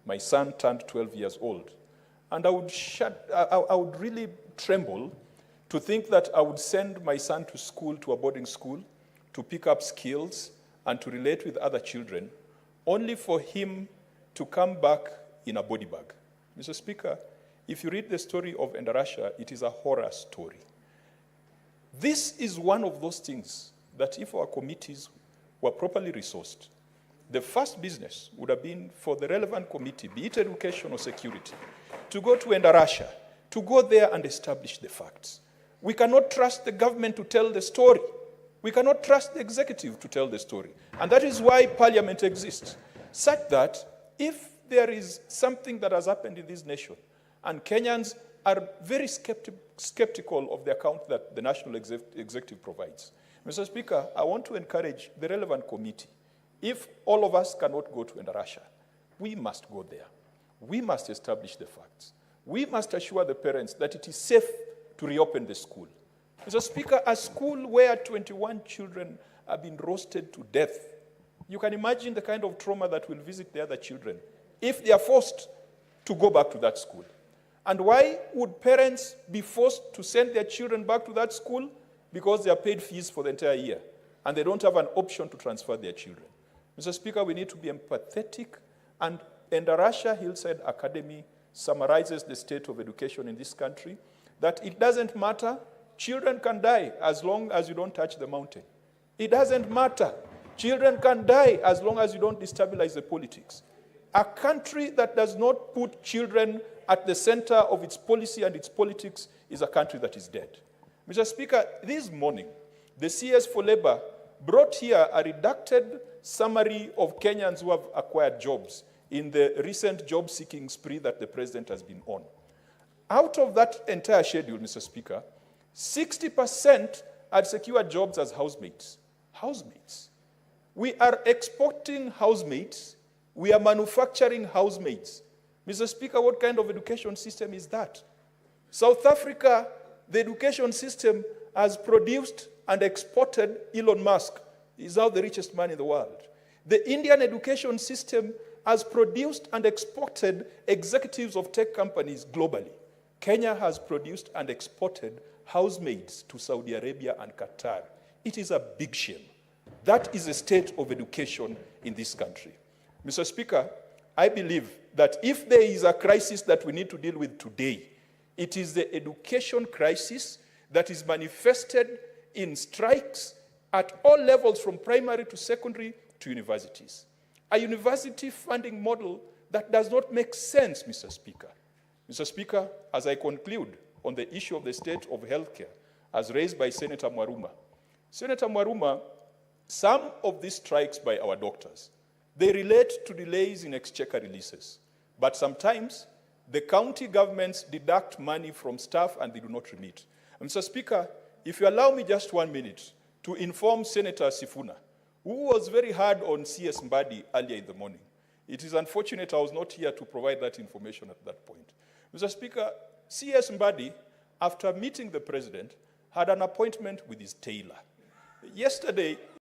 My son turned 12 years old. And I would really tremble to think that I would send my son to school, to a boarding school, to pick up skills and to relate with other children, only for him to come back in a body bag. Mr. Speaker, if you read the story of Endarasha, it is a horror story. This is one of those things that if our committees were properly resourced, the first business would have been for the relevant committee, be it education or security, to go to Endarasha, to go there and establish the facts. We cannot trust the government to tell the story. We cannot trust the executive to tell the story. And that is why Parliament exists, such that if there is something that has happened in this nation, and Kenyans are very skeptical of the account that the National Executive provides. Mr. Speaker, I want to encourage the relevant committee. If all of us cannot go to Endarasha, we must go there. We must establish the facts. We must assure the parents that it is safe to reopen the school. Mr. Speaker, a school where 21 children have been roasted to death, you can imagine the kind of trauma that will visit the other children if they are forced to go back to that school. And why would parents be forced to send their children back to that school? Because they are paid fees for the entire year, and they don't have an option to transfer their children. Mr. Speaker, we need to be empathetic, and Endarasha Hillside Academy summarizes the state of education in this country, that it doesn't matter, children can die as long as you don't touch the mountain. It doesn't matter, children can die as long as you don't destabilize the politics. A country that does not put children at the center of its policy and its politics is a country that is dead. Mr. Speaker, this morning, the CS for Labor brought here a redacted summary of Kenyans who have acquired jobs in the recent job-seeking spree that the president has been on. Out of that entire schedule, Mr. Speaker, 60% had secured jobs as housemates. Housemates. We are exporting housemates. We are manufacturing housemates. Mr. Speaker, what kind of education system is that? South Africa, the education system has produced and exported Elon Musk. He's now the richest man in the world. The Indian education system has produced and exported executives of tech companies globally. Kenya has produced and exported housemaids to Saudi Arabia and Qatar. It is a big shame. That is the state of education in this country. Mr. Speaker, I believe that if there is a crisis that we need to deal with today, it is the education crisis that is manifested in strikes at all levels, from primary to secondary to universities. A university funding model that does not make sense, Mr. Speaker. Mr. Speaker, as I conclude on the issue of the state of healthcare, as raised by Senator Mwaruma. Senator Mwaruma, some of these strikes by our doctors, they relate to delays in exchequer releases. But sometimes, the county governments deduct money from staff and they do not remit. And Mr. Speaker, if you allow me just 1 minute to inform Senator Sifuna, who was very hard on CS Mbadi earlier in the morning. It is unfortunate I was not here to provide that information at that point. Mr. Speaker, CS Mbadi, after meeting the president, had an appointment with his tailor. Yesterday,